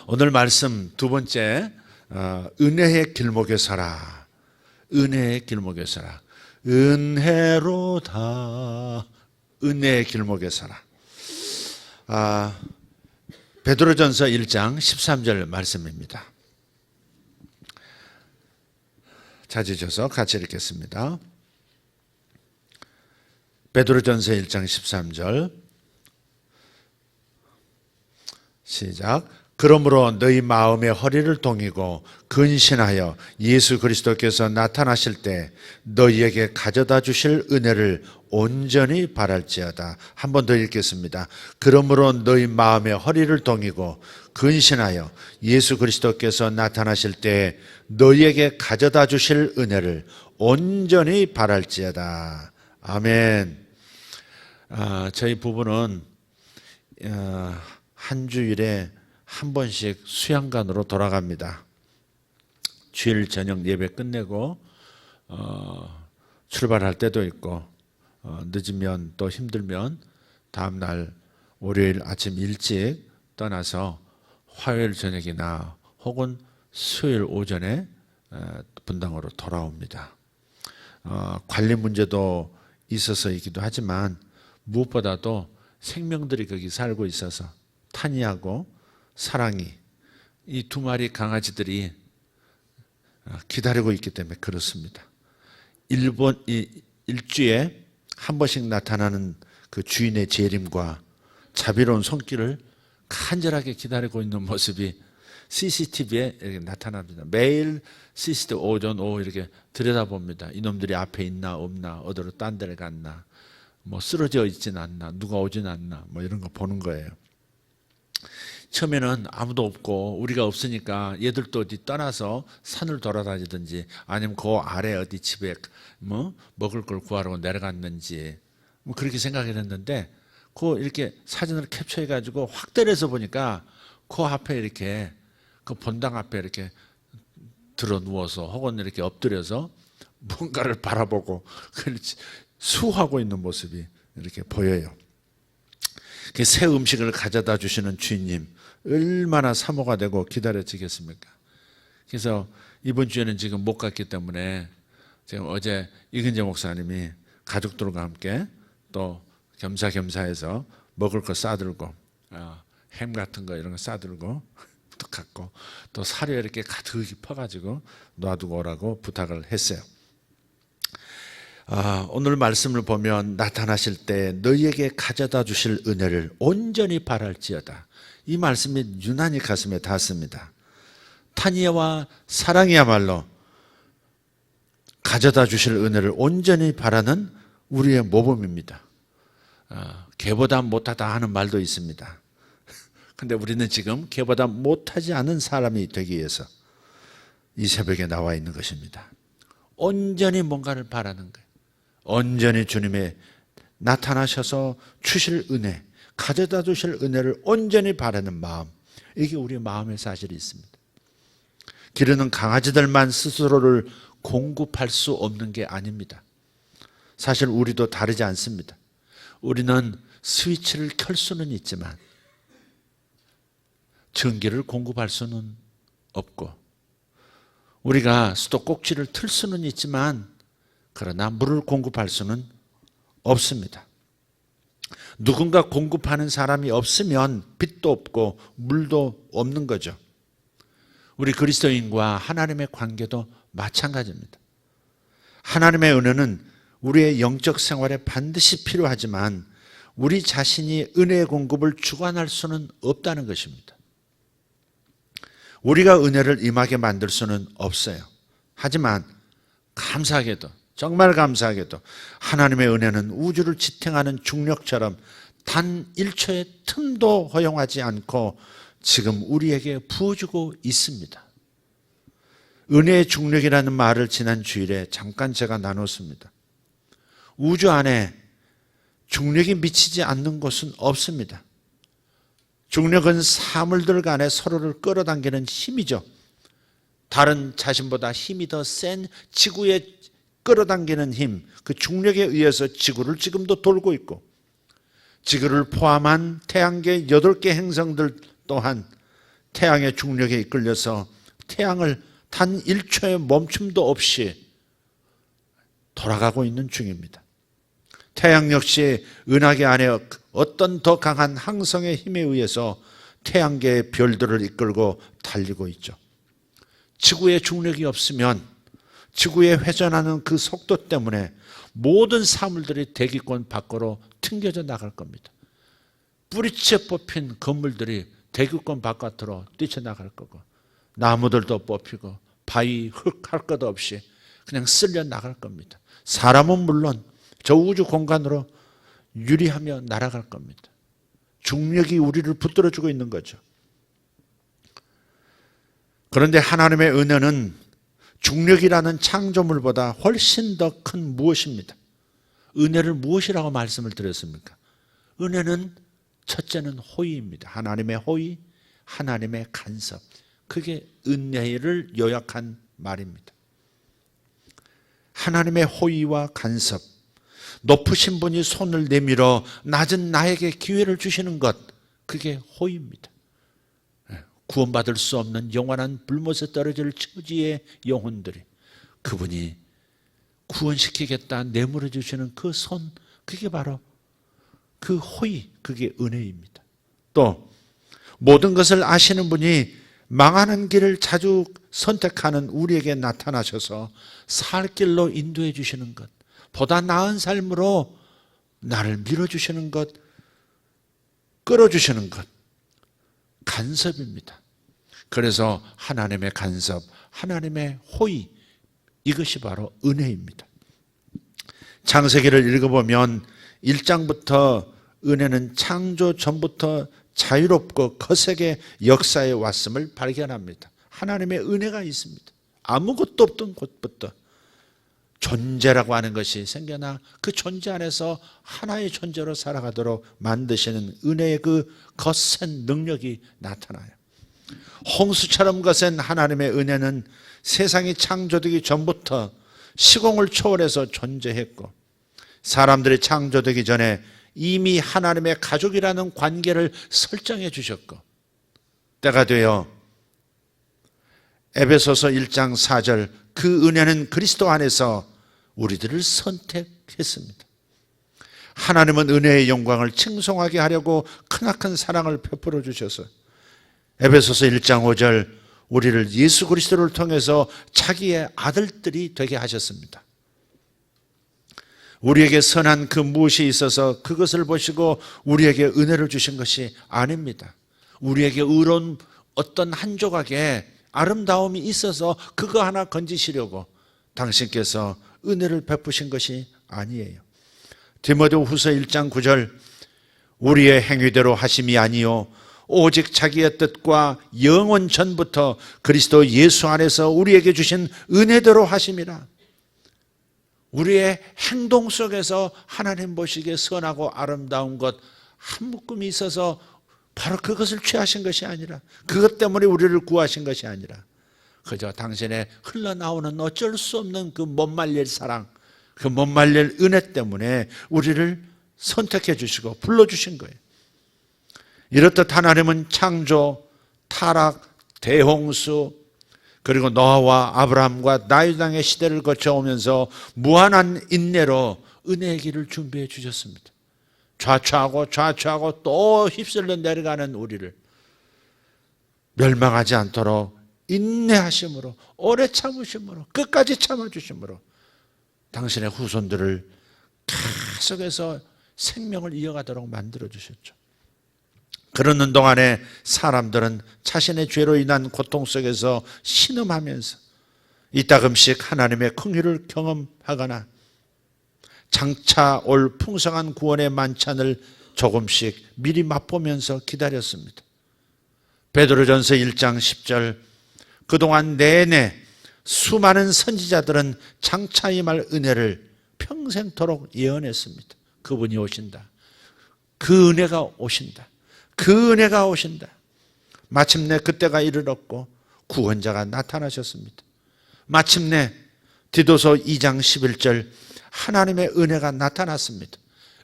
오늘 말씀 두 번째, 은혜의 길목에 서라. 은혜의 길목에 서라. 은혜로다. 은혜의 길목에 서라. 베드로전서 1장 13절 말씀입니다. 찾으셔서 같이 읽겠습니다. 베드로전서 1장 13절 시작. 그러므로 너희 마음의 허리를 동이고 근신하여 예수 그리스도께서 나타나실 때 너희에게 가져다 주실 은혜를 온전히 바랄지어다. 한 번 더 읽겠습니다. 그러므로 너희 마음의 허리를 동이고 근신하여 예수 그리스도께서 나타나실 때 너희에게 가져다 주실 은혜를 온전히 바랄지어다. 아멘. 저희 부부는 한 주일에 한 번씩 수양관으로 돌아갑니다. 주일 저녁 예배 끝내고 출발할 때도 있고 늦으면 또 힘들면 다음날 월요일 아침 일찍 떠나서 화요일 저녁이나 혹은 수요일 오전에 분당으로 돌아옵니다. 관리 문제도 있어서이기도 하지만 무엇보다도 생명들이 거기 살고 있어서 타니하고 사랑이 이 두 마리 강아지들이 기다리고 있기 때문에 그렇습니다. 일주에 한 번씩 나타나는 그 주인의 재림과 자비로운 손길을 간절하게 기다리고 있는 모습이 CCTV에 이렇게 나타납니다. 매일 CCTV 오전 오후 이렇게 들여다봅니다. 이놈들이 앞에 있나 없나, 어디로 딴 데를 갔나, 뭐 쓰러져 있진 않나, 누가 오진 않나, 뭐 이런 거 보는 거예요. 처음에는 아무도 없고 우리가 없으니까 얘들도 어디 떠나서 산을 돌아다니든지 아니면 그 아래 어디 집에 뭐 먹을 걸 구하러 내려갔는지 뭐 그렇게 생각했는데 그 이렇게 사진을 캡처해 가지고 확대해서 보니까 그 앞에 이렇게 그 본당 앞에 이렇게 들어 누워서 혹은 이렇게 엎드려서 뭔가를 바라보고 수하고 있는 모습이 이렇게 보여요. 새 음식을 가져다 주시는 주인님 얼마나 사모가 되고 기다려지겠습니까? 그래서 이번 주에는 지금 못 갔기 때문에 지금 어제 이근재 목사님이 가족들과 함께 또 겸사겸사해서 먹을 거 싸들고 햄 같은 거 이런 거 싸들고 또 갖고 또 사료 이렇게 가득히 퍼가지고 놔두고 오라고 부탁을 했어요. 오늘 말씀을 보면 나타나실 때 너희에게 가져다 주실 은혜를 온전히 바랄지어다. 이 말씀이 유난히 가슴에 닿습니다. 타니아와 사랑이야말로 가져다 주실 은혜를 온전히 바라는 우리의 모범입니다. 개보다 못하다 하는 말도 있습니다. 근데 우리는 지금 개보다 못하지 않은 사람이 되기 위해서 이 새벽에 나와 있는 것입니다. 온전히 뭔가를 바라는 거예요. 온전히 주님의 나타나셔서 주실 은혜, 가져다 주실 은혜를 온전히 바라는 마음, 이게 우리 마음의 사실이 있습니다. 기르는 강아지들만 스스로를 공급할 수 없는 게 아닙니다. 사실 우리도 다르지 않습니다. 우리는 스위치를 켤 수는 있지만 전기를 공급할 수는 없고, 우리가 수도꼭지를 틀 수는 있지만 그러나 물을 공급할 수는 없습니다. 누군가 공급하는 사람이 없으면 빛도 없고 물도 없는 거죠. 우리 그리스도인과 하나님의 관계도 마찬가지입니다. 하나님의 은혜는 우리의 영적 생활에 반드시 필요하지만 우리 자신이 은혜의 공급을 주관할 수는 없다는 것입니다. 우리가 은혜를 임하게 만들 수는 없어요. 하지만 감사하게도, 정말 감사하게도 하나님의 은혜는 우주를 지탱하는 중력처럼 단 1초의 틈도 허용하지 않고 지금 우리에게 부어주고 있습니다. 은혜의 중력이라는 말을 지난 주일에 잠깐 제가 나눴습니다. 우주 안에 중력이 미치지 않는 곳은 없습니다. 중력은 사물들 간에 서로를 끌어당기는 힘이죠. 다른 자신보다 힘이 더 센 지구에 끌어당기는 힘, 그 중력에 의해서 지구를 지금도 돌고 있고, 지구를 포함한 태양계 8개 행성들 또한 태양의 중력에 이끌려서 태양을 단 1초의 멈춤도 없이 돌아가고 있는 중입니다. 태양 역시 은하계 안에 어떤 더 강한 항성의 힘에 의해서 태양계의 별들을 이끌고 달리고 있죠. 지구의 중력이 없으면 지구에 회전하는 그 속도 때문에 모든 사물들이 대기권 밖으로 튕겨져 나갈 겁니다. 뿌리째 뽑힌 건물들이 대기권 바깥으로 뛰쳐나갈 거고, 나무들도 뽑히고 바위, 흙 할 것 없이 그냥 쓸려 나갈 겁니다. 사람은 물론 저 우주 공간으로 유리하며 날아갈 겁니다. 중력이 우리를 붙들어주고 있는 거죠. 그런데 하나님의 은혜는 중력이라는 창조물보다 훨씬 더 큰 무엇입니다. 은혜를 무엇이라고 말씀을 드렸습니까? 은혜는 첫째는 호의입니다. 하나님의 호의, 하나님의 간섭. 그게 은혜를 요약한 말입니다. 하나님의 호의와 간섭. 높으신 분이 손을 내밀어 낮은 나에게 기회를 주시는 것, 그게 호의입니다. 구원받을 수 없는 영원한 불못에 떨어질 처지의 영혼들이 그분이 구원시키겠다 내물어 주시는 그 손, 그게 바로 그 호의, 그게 은혜입니다. 또 모든 것을 아시는 분이 망하는 길을 자주 선택하는 우리에게 나타나셔서 살 길로 인도해 주시는 것, 보다 나은 삶으로 나를 밀어주시는 것, 끌어주시는 것, 간섭입니다. 그래서 하나님의 간섭, 하나님의 호의, 이것이 바로 은혜입니다. 창세기를 읽어보면 1장부터 은혜는 창조 전부터 자유롭고 거세게 역사에 왔음을 발견합니다. 하나님의 은혜가 있습니다. 아무것도 없던 곳부터 존재라고 하는 것이 생겨나 그 존재 안에서 하나의 존재로 살아가도록 만드시는 은혜의 그 거센 능력이 나타나요. 홍수처럼 거센 하나님의 은혜는 세상이 창조되기 전부터 시공을 초월해서 존재했고, 사람들이 창조되기 전에 이미 하나님의 가족이라는 관계를 설정해 주셨고, 때가 되어 에베소서 1장 4절, 그 은혜는 그리스도 안에서 우리들을 선택했습니다. 하나님은 은혜의 영광을 칭송하게 하려고 크나큰 사랑을 베풀어 주셔서 에베소서 1장 5절, 우리를 예수 그리스도를 통해서 자기의 아들들이 되게 하셨습니다. 우리에게 선한 그 무엇이 있어서 그것을 보시고 우리에게 은혜를 주신 것이 아닙니다. 우리에게 의로운 어떤 한 조각에 아름다움이 있어서 그거 하나 건지시려고 당신께서 은혜를 베푸신 것이 아니에요. 디모데후서 1장 9절, 우리의 행위대로 하심이 아니요 오직 자기의 뜻과 영원 전부터 그리스도 예수 안에서 우리에게 주신 은혜대로 하심이라. 우리의 행동 속에서 하나님 보시기에 선하고 아름다운 것 한 묶음이 있어서 바로 그것을 취하신 것이 아니라, 그것 때문에 우리를 구하신 것이 아니라 그저 당신의 흘러나오는 어쩔 수 없는 그 못 말릴 사랑, 그 못 말릴 은혜 때문에 우리를 선택해 주시고 불러주신 거예요. 이렇듯 하나님은 창조, 타락, 대홍수, 그리고 노아와 아브라함과 다윗왕의 시대를 거쳐오면서 무한한 인내로 은혜의 길을 준비해 주셨습니다. 좌초하고 또 휩쓸려 내려가는 우리를 멸망하지 않도록 인내하심으로, 오래 참으심으로, 끝까지 참아주심으로 당신의 후손들을 계속해서 생명을 이어가도록 만들어 주셨죠. 그러는 동안에 사람들은 자신의 죄로 인한 고통 속에서 신음하면서 이따금씩 하나님의 긍휼을 경험하거나 장차 올 풍성한 구원의 만찬을 조금씩 미리 맛보면서 기다렸습니다. 베드로전서 1장 10절, 그동안 내내 수많은 선지자들은 장차 임할 은혜를 평생토록 예언했습니다. 그분이 오신다. 그 은혜가 오신다. 그 은혜가 오신다. 마침내 그때가 이르렀고 구원자가 나타나셨습니다. 마침내 디도서 2장 11절, 하나님의 은혜가 나타났습니다.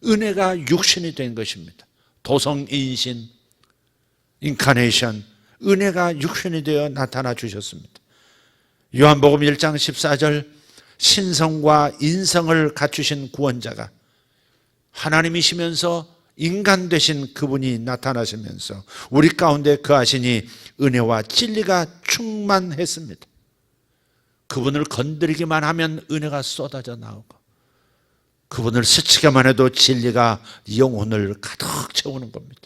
은혜가 육신이 된 것입니다. 도성인신, 인카네이션, 은혜가 육신이 되어 나타나 주셨습니다. 요한복음 1장 14절, 신성과 인성을 갖추신 구원자가 하나님이시면서 인간 되신 그분이 나타나시면서 우리 가운데 거하시니 은혜와 진리가 충만했습니다. 그분을 건드리기만 하면 은혜가 쏟아져 나오고, 그분을 스치기만 해도 진리가 영혼을 가득 채우는 겁니다.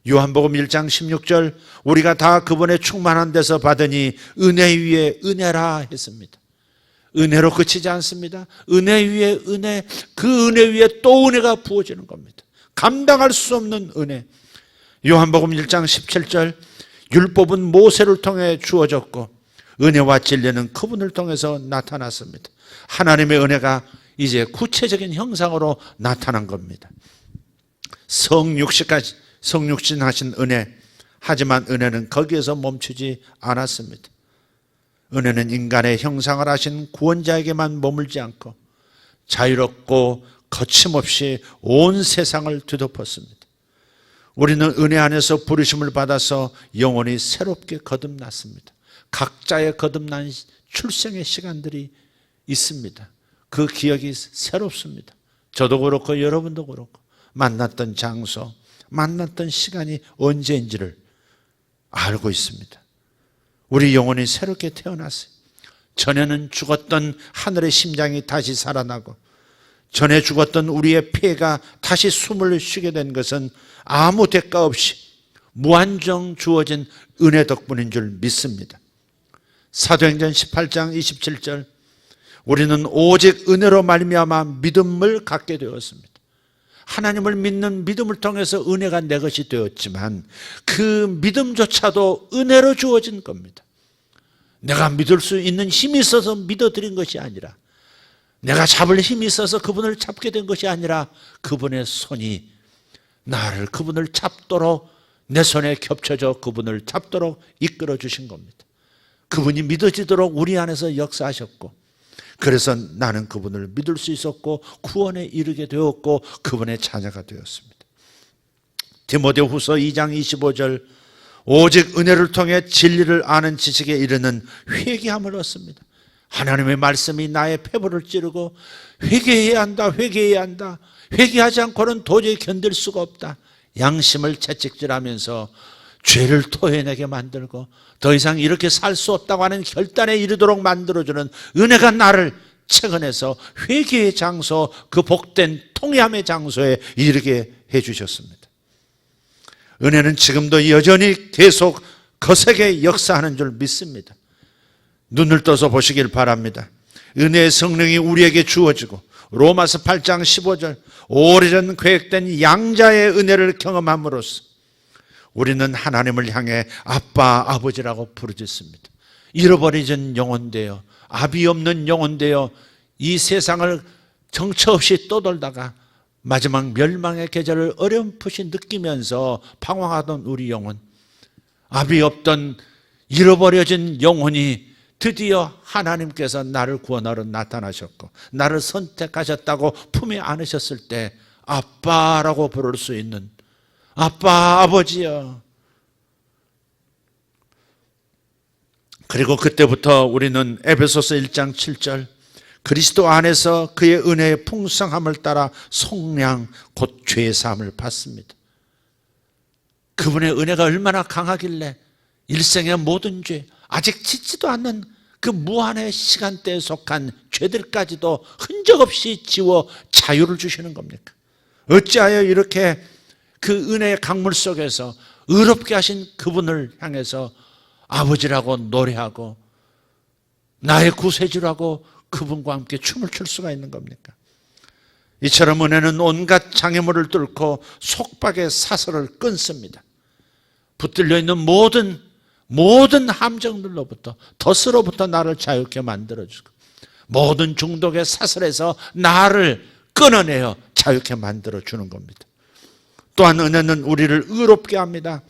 요한복음 1장 16절, 우리가 다 그분의 충만한 데서 받으니 은혜 위에 은혜라 했습니다. 은혜로 그치지 않습니다. 은혜 위에 은혜, 그 은혜 위에 또 은혜가 부어지는 겁니다. 감당할 수 없는 은혜. 요한복음 1장 17절, 율법은 모세를 통해 주어졌고 은혜와 진리는 그분을 통해서 나타났습니다. 하나님의 은혜가 이제 구체적인 형상으로 나타난 겁니다. 성육신하신 은혜. 하지만 은혜는 거기에서 멈추지 않았습니다. 은혜는 인간의 형상을 하신 구원자에게만 머물지 않고 자유롭고 거침없이 온 세상을 뒤덮었습니다. 우리는 은혜 안에서 부르심을 받아서 영혼이 새롭게 거듭났습니다. 각자의 거듭난 출생의 시간들이 있습니다. 그 기억이 새롭습니다. 저도 그렇고 여러분도 그렇고 만났던 장소, 만났던 시간이 언제인지를 알고 있습니다. 우리 영혼이 새롭게 태어났어요. 전에는 죽었던 하늘의 심장이 다시 살아나고, 전에 죽었던 우리의 폐가 다시 숨을 쉬게 된 것은 아무 대가 없이 무한정 주어진 은혜 덕분인 줄 믿습니다. 사도행전 18장 27절, 우리는 오직 은혜로 말미암아 믿음을 갖게 되었습니다. 하나님을 믿는 믿음을 통해서 은혜가 내 것이 되었지만 그 믿음조차도 은혜로 주어진 겁니다. 내가 믿을 수 있는 힘이 있어서 믿어드린 것이 아니라, 내가 잡을 힘이 있어서 그분을 잡게 된 것이 아니라 그분의 손이 나를 그분을 잡도록, 내 손에 겹쳐져 그분을 잡도록 이끌어 주신 겁니다. 그분이 믿어지도록 우리 안에서 역사하셨고, 그래서 나는 그분을 믿을 수 있었고 구원에 이르게 되었고 그분의 자녀가 되었습니다. 디모데후서 2장 25절, 오직 은혜를 통해 진리를 아는 지식에 이르는 회개함을 얻습니다. 하나님의 말씀이 나의 폐부를 찌르고 회개해야 한다, 회개해야 한다, 회개하지 않고는 도저히 견딜 수가 없다, 양심을 채찍질하면서 죄를 토해내게 만들고 더 이상 이렇게 살 수 없다고 하는 결단에 이르도록 만들어주는 은혜가 나를 채근해서 회개의 장소, 그 복된 통회함의 장소에 이르게 해주셨습니다. 은혜는 지금도 여전히 계속 거세게 역사하는 줄 믿습니다. 눈을 떠서 보시길 바랍니다. 은혜의 성령이 우리에게 주어지고 로마서 8장 15절, 오래전 계획된 양자의 은혜를 경험함으로써 우리는 하나님을 향해 아빠, 아버지라고 부르짖습니다. 잃어버려진 영혼되어, 아비 없는 영혼되어 이 세상을 정처 없이 떠돌다가 마지막 멸망의 계절을 어렴풋이 느끼면서 방황하던 우리 영혼, 아비 없던 잃어버려진 영혼이 드디어 하나님께서 나를 구원하러 나타나셨고 나를 선택하셨다고 품에 안으셨을 때 아빠라고 부를 수 있는, 아빠, 아버지여. 그리고 그때부터 우리는 에베소서 1장 7절, 그리스도 안에서 그의 은혜의 풍성함을 따라 속량 곧 죄의 사함을 받습니다. 그분의 은혜가 얼마나 강하길래 일생의 모든 죄, 아직 짓지도 않는 그 무한의 시간대에 속한 죄들까지도 흔적 없이 지워 자유를 주시는 겁니까? 어찌하여 이렇게 그 은혜의 강물 속에서 의롭게 하신 그분을 향해서 아버지라고 노래하고 나의 구세주라고 그분과 함께 춤을 출 수가 있는 겁니까? 이처럼 은혜는 온갖 장애물을 뚫고 속박의 사슬을 끊습니다. 붙들려 있는 모든 함정들로부터, 덫으로부터 나를 자유케 만들어주고 모든 중독의 사슬에서 나를 끊어내어 자유케 만들어주는 겁니다. 또한 은혜는 우리를 의롭게 합니다.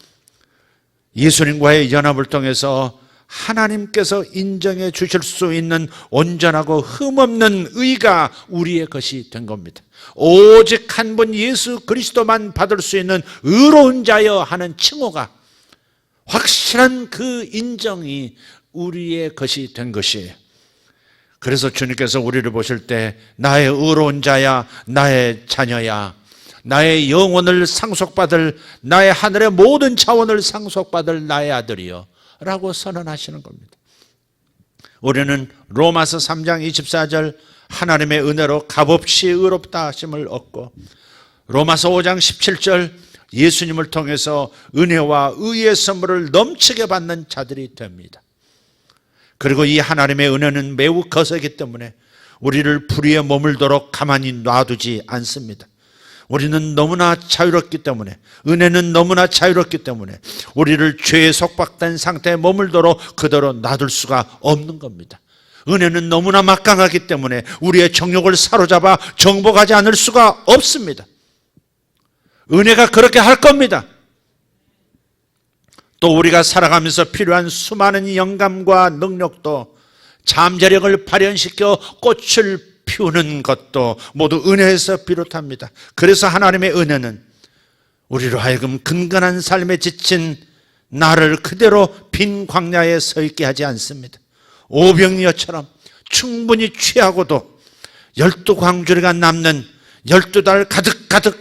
예수님과의 연합을 통해서 하나님께서 인정해 주실 수 있는 온전하고 흠없는 의가 우리의 것이 된 겁니다. 오직 한 분 예수 그리스도만 받을 수 있는 의로운 자여 하는 칭호가 확실한 그 인정이 우리의 것이 된 것이에요. 그래서 주님께서 우리를 보실 때 나의 의로운 자야, 나의 자녀야, 나의 영혼을 상속받을, 나의 하늘의 모든 자원을 상속받을 나의 아들이요 라고 선언하시는 겁니다. 우리는 로마서 3장 24절 하나님의 은혜로 값없이 의롭다 하심을 얻고, 로마서 5장 17절 예수님을 통해서 은혜와 의의 선물을 넘치게 받는 자들이 됩니다. 그리고 이 하나님의 은혜는 매우 거세기 때문에 우리를 불의에 머물도록 가만히 놔두지 않습니다. 우리는 너무나 자유롭기 때문에, 은혜는 너무나 자유롭기 때문에 우리를 죄에 속박된 상태에 머물도록 그대로 놔둘 수가 없는 겁니다. 은혜는 너무나 막강하기 때문에 우리의 정욕을 사로잡아 정복하지 않을 수가 없습니다. 은혜가 그렇게 할 겁니다. 또 우리가 살아가면서 필요한 수많은 영감과 능력도, 잠재력을 발현시켜 꽃을 피우는 것도 모두 은혜에서 비롯합니다. 그래서 하나님의 은혜는 우리로 하여금 근근한 삶에 지친 나를 그대로 빈 광야에 서 있게 하지 않습니다. 오병이어처럼 충분히 취하고도 12광주리가 남는 12달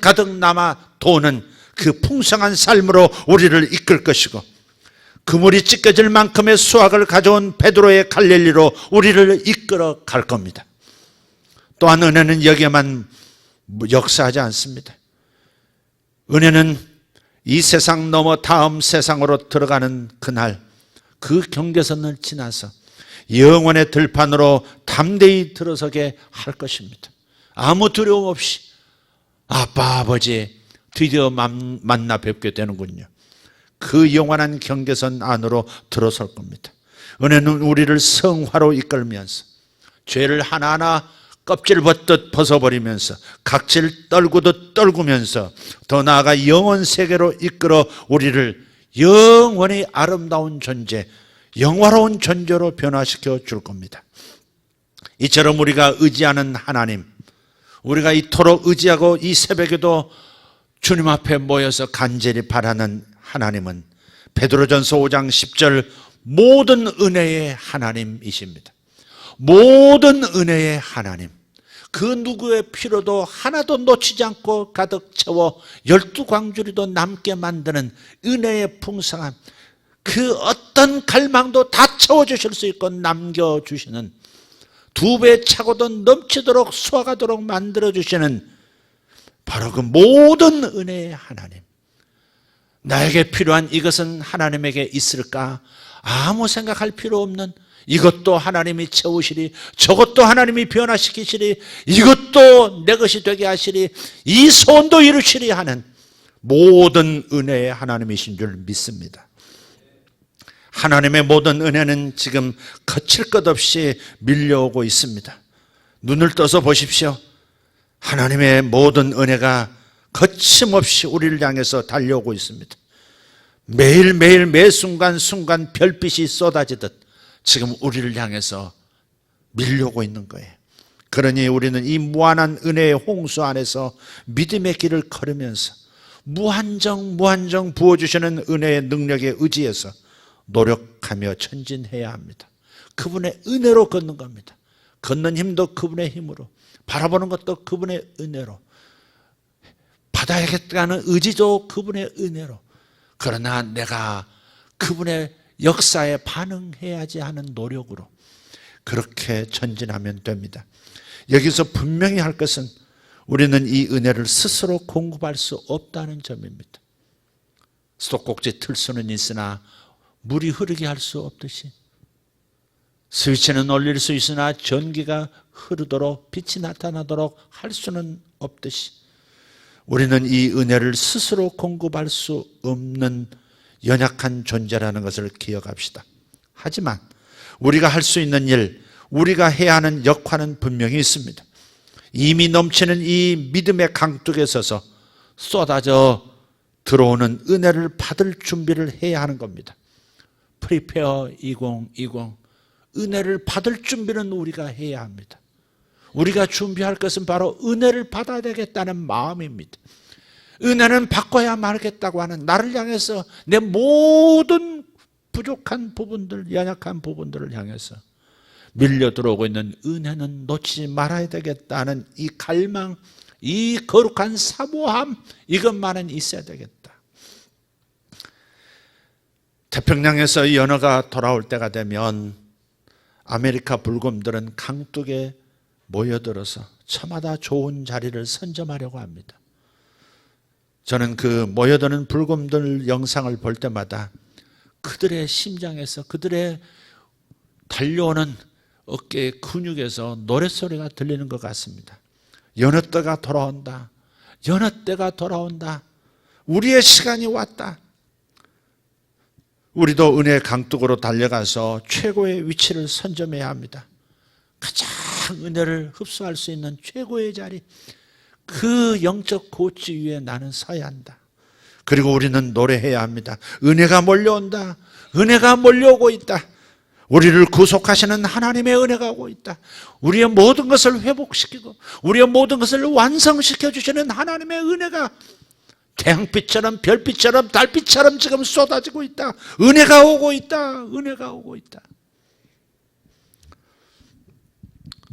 가득 남아 도는 그 풍성한 삶으로 우리를 이끌 것이고, 그물이 찢겨질 만큼의 수확을 가져온 베드로의 갈릴리로 우리를 이끌어 갈 겁니다. 또한 은혜는 여기에만 역사하지 않습니다. 은혜는 이 세상 넘어 다음 세상으로 들어가는 그날, 그 경계선을 지나서 영원의 들판으로 담대히 들어서게 할 것입니다. 아무 두려움 없이 아빠 아버지 드디어 만나 뵙게 되는군요. 그 영원한 경계선 안으로 들어설 겁니다. 은혜는 우리를 성화로 이끌면서 죄를 하나하나 껍질 벗듯 벗어버리면서 각질 떨구듯 떨구면서 더 나아가 영원 세계로 이끌어 우리를 영원히 아름다운 존재, 영화로운 존재로 변화시켜 줄 겁니다. 이처럼 우리가 의지하는 하나님, 우리가 이토록 의지하고 이 새벽에도 주님 앞에 모여서 간절히 바라는 하나님은 베드로전서 5장 10절 모든 은혜의 하나님이십니다. 모든 은혜의 하나님, 그 누구의 필요도 하나도 놓치지 않고 가득 채워 12광주리도 남게 만드는 은혜의 풍성함, 그 어떤 갈망도 다 채워주실 수 있고 남겨주시는, 2배 차고도 넘치도록 수확하도록 만들어주시는 바로 그 모든 은혜의 하나님. 나에게 필요한 이것은 하나님에게 있을까? 아무 생각할 필요 없는, 이것도 하나님이 채우시리, 저것도 하나님이 변화시키시리, 이것도 내 것이 되게 하시리, 이 소원도 이루시리 하는 모든 은혜의 하나님이신 줄 믿습니다. 하나님의 모든 은혜는 지금 거칠 것 없이 밀려오고 있습니다. 눈을 떠서 보십시오. 하나님의 모든 은혜가 거침없이 우리를 향해서 달려오고 있습니다. 매일매일 매 순간 별빛이 쏟아지듯 지금 우리를 향해서 밀려오고 있는 거예요. 그러니 우리는 이 무한한 은혜의 홍수 안에서 믿음의 길을 걸으면서 무한정 부어주시는 은혜의 능력에 의지해서 노력하며 전진해야 합니다. 그분의 은혜로 걷는 겁니다. 걷는 힘도 그분의 힘으로, 바라보는 것도 그분의 은혜로, 받아야겠다는 의지도 그분의 은혜로, 그러나 내가 그분의 역사에 반응해야지 하는 노력으로 그렇게 전진하면 됩니다. 여기서 분명히 할 것은 우리는 이 은혜를 스스로 공급할 수 없다는 점입니다. 수도꼭지 틀 수는 있으나 물이 흐르게 할 수 없듯이, 스위치는 올릴 수 있으나 전기가 흐르도록 빛이 나타나도록 할 수는 없듯이 우리는 이 은혜를 스스로 공급할 수 없는 연약한 존재라는 것을 기억합시다. 하지만 우리가 할 수 있는 일, 우리가 해야 하는 역할은 분명히 있습니다. 이미 넘치는 이 믿음의 강둑에 서서 쏟아져 들어오는 은혜를 받을 준비를 해야 하는 겁니다. 프리페어 2020, 은혜를 받을 준비는 우리가 해야 합니다. 우리가 준비할 것은 바로 은혜를 받아야 되겠다는 마음입니다. 은혜는 바꿔야 말겠다고 하는, 나를 향해서 내 모든 부족한 부분들, 연약한 부분들을 향해서 밀려 들어오고 있는 은혜는 놓치지 말아야 되겠다는 이 갈망, 이 거룩한 사모함, 이것만은 있어야 되겠다. 태평양에서 이 연어가 돌아올 때가 되면 아메리카 불곰들은 강둑에 모여들어서 저마다 좋은 자리를 선점하려고 합니다. 저는 그 모여드는 불곰들 영상을 볼 때마다 그들의 심장에서, 그들의 달려오는 어깨의 근육에서 노랫소리가 들리는 것 같습니다. 연어 때가 돌아온다. 연어 때가 돌아온다. 우리의 시간이 왔다. 우리도 은혜의 강둑으로 달려가서 최고의 위치를 선점해야 합니다. 가장 은혜를 흡수할 수 있는 최고의 자리, 그 영적 고치 위에 나는 서야 한다. 그리고 우리는 노래해야 합니다. 은혜가 몰려온다. 은혜가 몰려오고 있다. 우리를 구속하시는 하나님의 은혜가 오고 있다. 우리의 모든 것을 회복시키고 우리의 모든 것을 완성시켜 주시는 하나님의 은혜가 태양빛처럼, 별빛처럼, 달빛처럼 지금 쏟아지고 있다. 은혜가 오고 있다. 은혜가 오고 있다.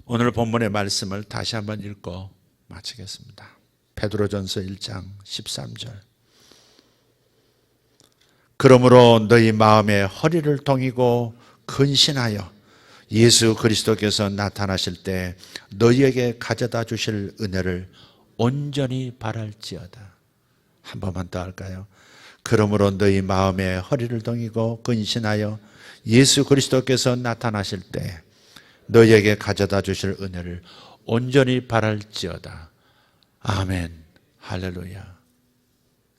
오늘 본문의 말씀을 다시 한번 읽고 마치겠습니다. 베드로전서 1장 13절. 그러므로 너희 마음에 허리를 동이고 근신하여 예수 그리스도께서 나타나실 때 너희에게 가져다 주실 은혜를 온전히 바랄지어다. 한 번만 더 할까요? 그러므로 너희 마음에 허리를 동이고 근신하여 예수 그리스도께서 나타나실 때 너희에게 가져다 주실 은혜를 온전히 바랄지어다. 아멘. 할렐루야.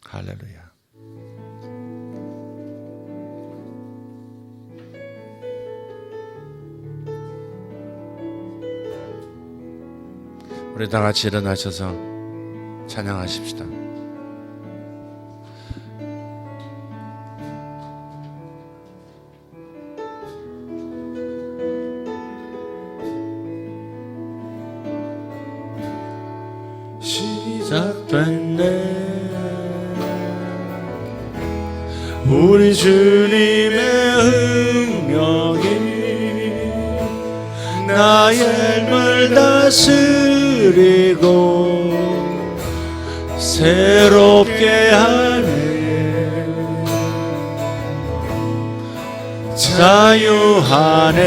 할렐루야. 우리 다 같이 일어나셔서 찬양하십시다. 시작됐네 우리 주님의 능력이 나의 삶을 다스리고 새롭게 하네 자유하네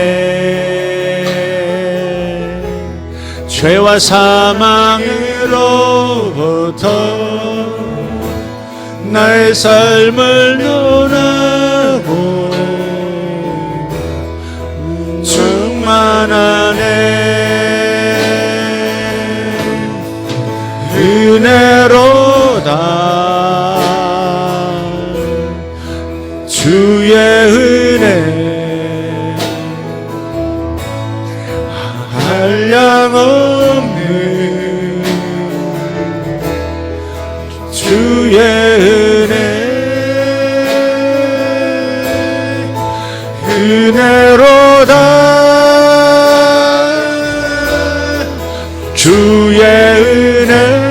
죄와 사망으로부터 나의 삶을 논하고 충만하네 은혜로다 주의 은혜 한량없는 주의 은혜 은혜로다 주의 은혜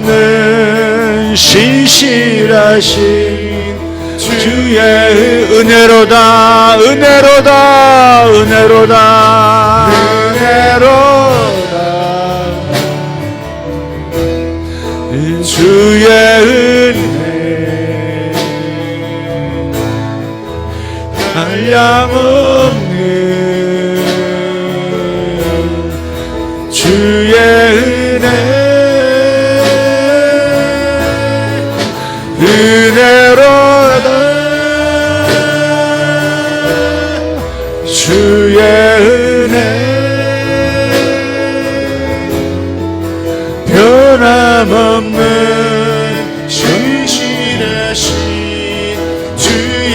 변함없는 신실하신 주의 은혜로다 은혜로다 은혜로다 은혜로다 주의 은혜 한량없는 주의 은혜 은혜로다 주의 은혜 변함없는 신실하신 주의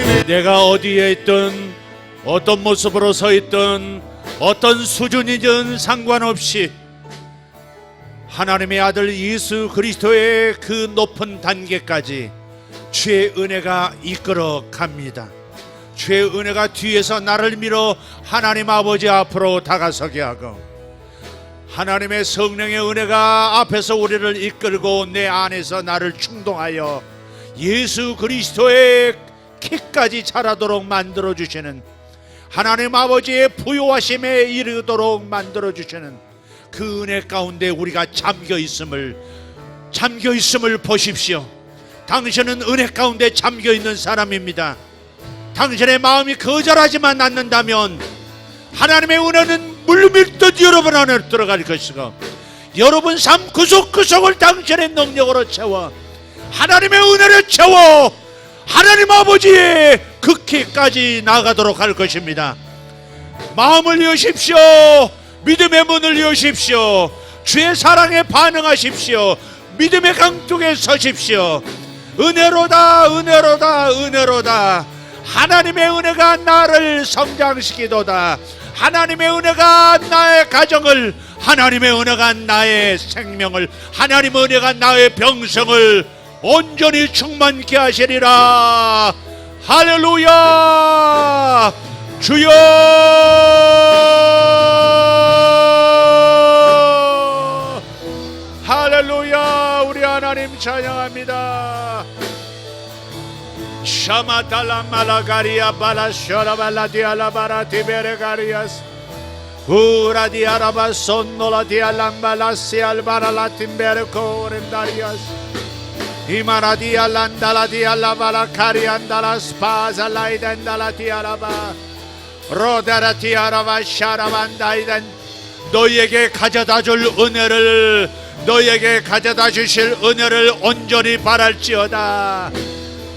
은혜 내가 어디에 있든 어떤 모습으로 서 있든 어떤 수준이든 상관없이 하나님의 아들 예수 그리스도의 그 높은 단계까지 주의 은혜가 이끌어 갑니다. 주의 은혜가 뒤에서 나를 밀어 하나님 아버지 앞으로 다가서게 하고 하나님의 성령의 은혜가 앞에서 우리를 이끌고 내 안에서 나를 충동하여 예수 그리스도의 키까지 자라도록 만들어주시는, 하나님 아버지의 부요하심에 이르도록 만들어주시는 그 은혜 가운데 우리가 잠겨있음을 보십시오. 당신은 은혜 가운데 잠겨있는 사람입니다. 당신의 마음이 거절하지만 않는다면 하나님의 은혜는 물밀듯 여러분 안에 들어갈 것이고, 여러분 삶 구석구석을 당신의 능력으로 채워 하나님의 은혜를 채워 하나님 아버지의 극히까지 나가도록 할 것입니다. 마음을 여십시오. 믿음의 문을 여십시오. 주의 사랑에 반응하십시오. 믿음의 강둑에 서십시오. 은혜로다, 은혜로다, 은혜로다. 하나님의 은혜가 나를 성장시키도다. 하나님의 은혜가 나의 가정을, 하나님의 은혜가 나의 생명을, 하나님의 은혜가 나의 병성을 온전히 충만케 하시리라. 할렐루야. 주여, 할렐루야. 우리 하나님 찬양합니다. 샤마달라 말라가리아 발라쇼라발라디알라 바라티베레가리아스 우라디아라바 손놀라디알람발라시알바라라팀베레코렌다리아스 이마라디알란달라디알라 바라카리안달라 스파살라이덴달라디알라바 로다라티아라바 샤라반다이덴. 너희에게 가져다줄 은혜를, 너희에게 가져다 주실 은혜를 온전히 바랄지어다.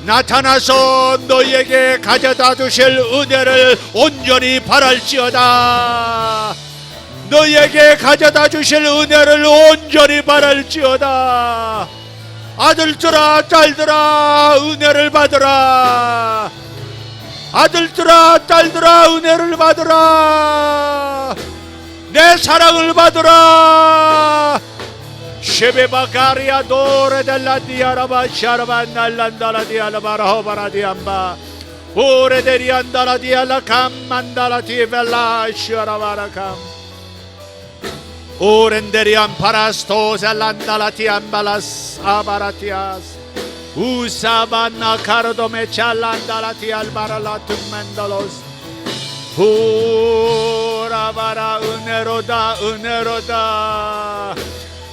나타나서 너희에게 가져다 주실 은혜를 온전히 바랄지어다. 너희에게 가져다 주실 은혜를 온전히 바랄지어다. 아들들아 딸들아 은혜를 받으라. 아들들아 딸들아 은혜를 받으라. 내 사랑을 받으라. 쉐베바가리아 도레델라디아라바 샤라반날란다라디알라바라호바라디암바 오레데리안다라디알라 감만다라디벨라 슈아라바라감 오렌데리안 파라스토살란다라티암발라스 아바라티아스 우사반나 카르도메 찰란다라티알바랄라툼멘달로스 후라바라. 은혜로다, 은혜로다,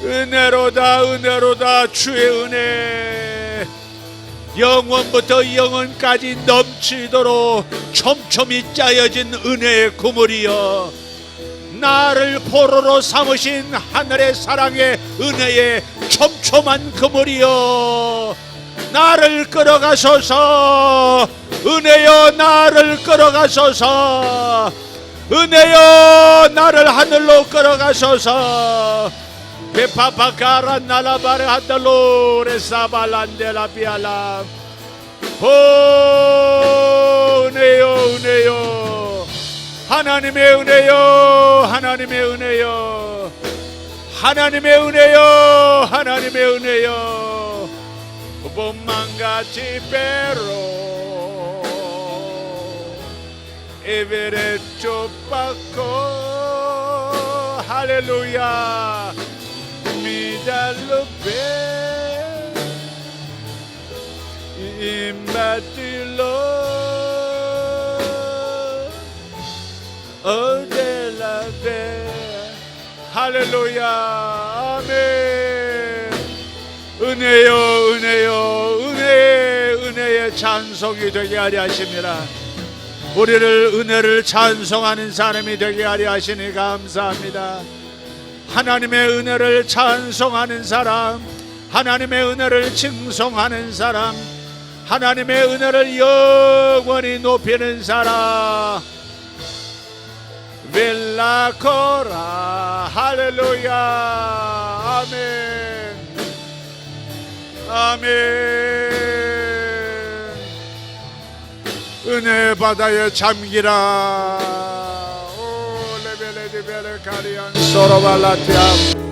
은혜로다, 은혜로다. 주의 은혜 영원부터 영원까지 넘치도록 촘촘히 짜여진 은혜의 그물이여, 나를 포로로 삼으신 하늘의 사랑의 은혜의 촘촘한 그물이여, 나를 끌어가소서. 은혜여 나를 끌어가소서. 은혜여 나를 하늘로 끌어가소서. 베파파카라 나라바레 하달로레 사발란데라 비알라. 오 은혜여, 은혜여, 하나님의 은혜여, 하나님의 은혜여, 하나님의 은혜여, 하나님의 은혜여. 봄만같이 베로 에베레 좁박고 할렐루야. 미달로베 임바딜로 어델라베 할렐루야. 아멘. 은혜여, 은혜여, 은혜의 찬송이 되게 하려 하십니다. 우리를 은혜를 찬송하는 사람이 되게 하려 하시니 감사합니다. 하나님의 은혜를 찬송하는 사람, 하나님의 은혜를 칭송하는 사람, 하나님의 은혜를 영원히 높이는 사람. 벨라코라 할렐루야. 아멘, 아멘. 은혜 바다에 잠기라. 오 레벨레디벨레 카리안 소로발라티암